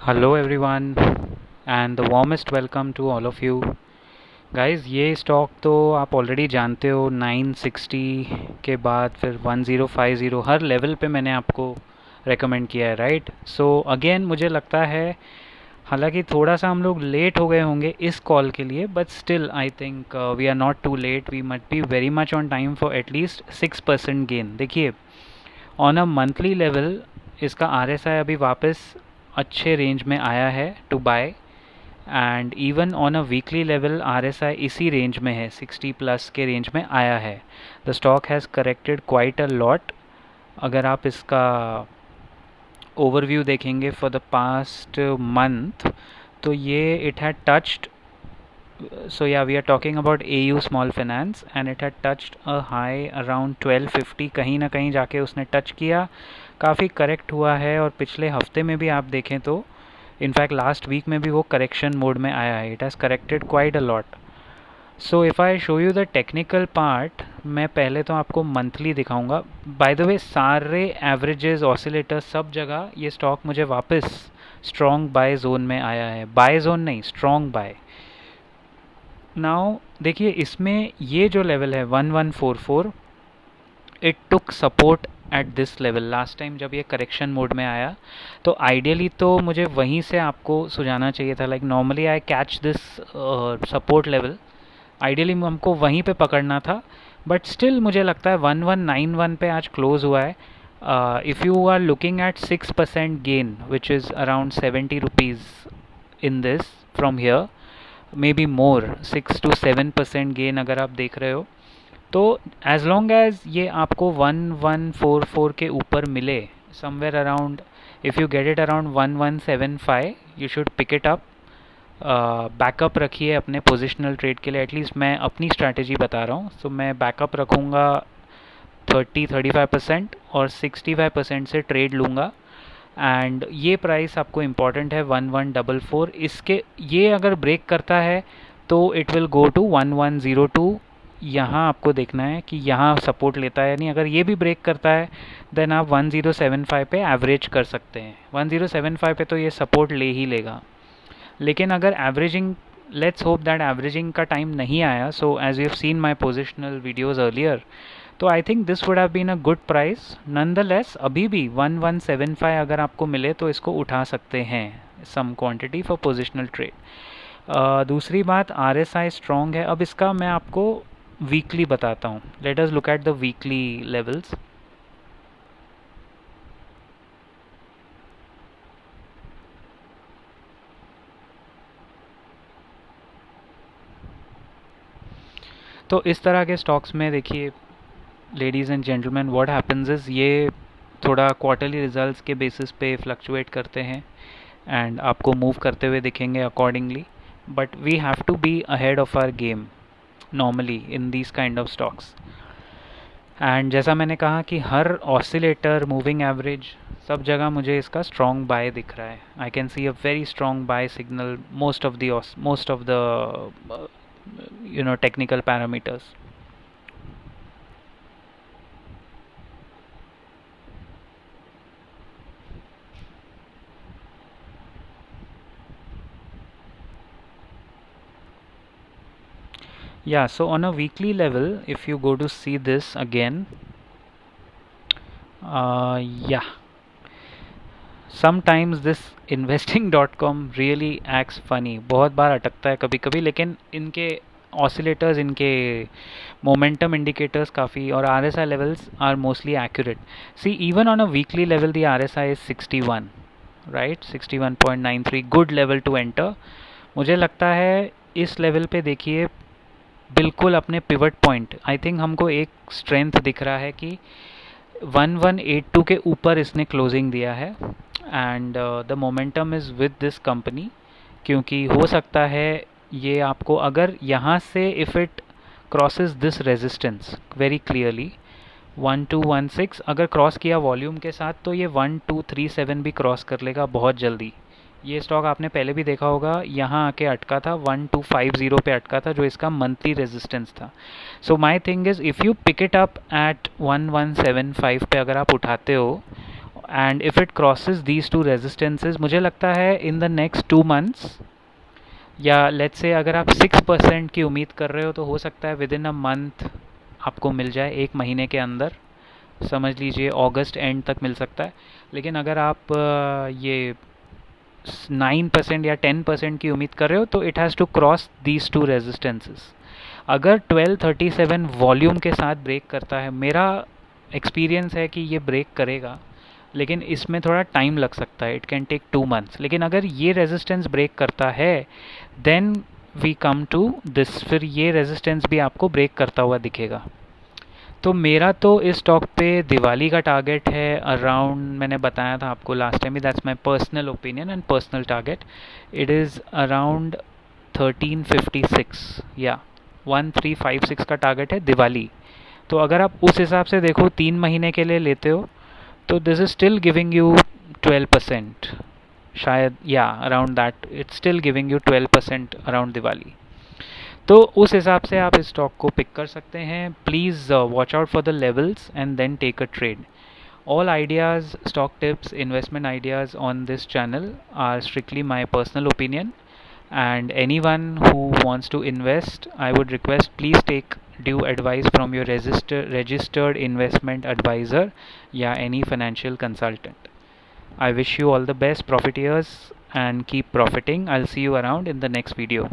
Hello everyone and the warmest welcome to all of you guys. ये stock तो आप already जानते हो, 960 के बाद फिर 1050 हर लेवल पे मैंने आपको रेकमेंड किया है, राइट। सो अगेन मुझे लगता है, हालांकि थोड़ा सा हम लोग लेट हो गए होंगे इस कॉल के लिए, but still I think we are not too late, we must be very much on time for at least 6% gain. देखिए, ऑन अ मंथली लेवल इसका RSI अभी वापस अच्छे रेंज में आया है to buy, and even on a weekly level RSI इसी range में है, 60 प्लस के रेंज में आया है। The stock has corrected quite a lot. अगर आप इसका ओवरव्यू देखेंगे फॉर द पास्ट मंथ, तो ये it had touched, so yeah, we are talking about AU small finance and it had touched a high around 1250, कहीं ना कहीं जाके उसने टच किया, काफ़ी करेक्ट हुआ है। और पिछले हफ्ते में भी आप देखें तो इनफैक्ट लास्ट वीक में भी वो करेक्शन मोड में आया है। It has corrected quite a lot. So if I show you the technical part, मैं पहले तो आपको मंथली दिखाऊंगा। बाय द वे, सारे एवरेजेस, ऑसिलेटर्स, सब जगह ये स्टॉक मुझे वापस स्ट्रॉन्ग बाय जोन में आया है। बाय जोन नहीं, स्ट्रॉन्ग बाय। नाउ देखिए, इसमें ये जो लेवल है 1144, it took support at this level last time जब ये करेक्शन मोड में आया। तो आइडियली तो मुझे वहीं से आपको सुझाना चाहिए था, like normally I catch this support level, ideally हमको वहीं पे पकड़ना था। बट स्टिल मुझे लगता है 1191 पे आज क्लोज हुआ है। If you are looking at 6% gain which is around 70 rupees in this from here, maybe more, 6 to 7% gain अगर आप देख रहे हो, तो एज लॉन्ग एज ये आपको 1144 के ऊपर मिले, somewhere around, if you get it around 1175, you should pick it up. Backup रखिए अपने पोजिशनल ट्रेड के लिए, एटलीस्ट मैं अपनी स्ट्रैटेजी बता रहा हूँ। सो मैं बैकअप रखूँगा 35% और 65% से ट्रेड लूँगा। एंड ये प्राइस आपको इम्पॉर्टेंट है 1144, इसके ये अगर ब्रेक करता है तो इट विल गो टू 1102। यहाँ आपको देखना है कि यहाँ सपोर्ट लेता है या नहीं। अगर ये भी ब्रेक करता है देन आप 1075 पे एवरेज कर सकते हैं। 1075 पे तो ये सपोर्ट ले ही लेगा। लेकिन अगर averaging, let's hope that averaging का टाइम नहीं आया, so as you have seen my positional videos earlier, तो I think this would have been a good price. Nonetheless अभी भी 1175 अगर आपको मिले तो इसको उठा सकते हैं some quantity for positional trade. दूसरी बात, RSI स्ट्रॉन्ग है। अब इसका मैं आपको वीकली बताता हूँ। Let us look at the weekly levels. तो इस तरह के स्टॉक्स में देखिए ladies and gentleman, what happens is, ये थोड़ा क्वार्टरली रिजल्ट्स के बेसिस पे फ्लक्चुएट करते हैं एंड आपको मूव करते हुए दिखेंगे accordingly. But we have to be ahead of our game normally in these kind of stocks. And जैसा मैंने कहा कि हर ऑसिलेटर, मूविंग एवरेज, सब जगह मुझे इसका स्ट्रॉन्ग बाय दिख रहा है। I can see a very strong buy signal most of the technical parameters. Yeah, so on a weekly level, if you go to see this again, yeah, sometimes this investing.com really acts funny, बहुत बार अटकता है कभी कभी, लेकिन इनके oscillators, इनके momentum indicators काफ़ी, और RSI levels are mostly accurate. See, even on a weekly level the RSI is 61, right, 61.93, good level to enter। मुझे लगता है इस लेवल पे देखिए बिल्कुल अपने पिवट पॉइंट, आई थिंक हमको एक स्ट्रेंथ दिख रहा है कि 1182 के ऊपर इसने क्लोजिंग दिया है and the momentum is with this company. क्योंकि हो सकता है ये आपको, अगर यहाँ से if it crosses this resistance very clearly 1216 अगर क्रॉस किया वॉल्यूम के साथ, तो ये 1237 भी क्रॉस कर लेगा बहुत जल्दी। ये स्टॉक आपने पहले भी देखा होगा, यहाँ आके अटका था 1250 पे अटका था, जो इसका मंथली रेजिस्टेंस था। So my thing is, if you pick it up at 1175 पे अगर आप उठाते हो and if it crosses these two resistances, मुझे लगता है इन द नेक्स्ट 2 months, या लेट्स से अगर आप 6% की उम्मीद कर रहे हो तो हो सकता है विद इन अ मंथ आपको मिल जाए, 1 महीने के अंदर, समझ लीजिए अगस्त एंड तक मिल सकता है। लेकिन अगर आप ये 9% या 10% की उम्मीद कर रहे हो तो it has to cross these two resistances. अगर 1237 वॉल्यूम के साथ ब्रेक करता है, मेरा एक्सपीरियंस है कि ये ब्रेक करेगा, लेकिन इसमें थोड़ा टाइम लग सकता है, इट कैन टेक 2 months। लेकिन अगर ये रेजिस्टेंस ब्रेक करता है then we come to this, फिर ये रेजिस्टेंस भी आपको ब्रेक करता हुआ दिखेगा। तो मेरा तो इस स्टॉक पे दिवाली का टारगेट है अराउंड, मैंने बताया था आपको लास्ट टाइम भी, that's my personal opinion and personal target, it is around 1356 या 1356 का टारगेट है दिवाली। तो अगर आप उस हिसाब से देखो 3 महीने के लिए लेते हो तो this is still giving you 12%, शायद, या around that, it's still giving you 12% around Diwali. तो उस हिसाब से आप इस स्टॉक को पिक कर सकते हैं। Please watch out for the levels and then take a trade. All ideas, stock tips, investment ideas on this channel are strictly my personal opinion, and anyone who wants to invest, I would request please take due advice from your registered investment advisor, yeah, any financial consultant. I wish you all the best profiteers and keep profiting. I'll see you around in the next video.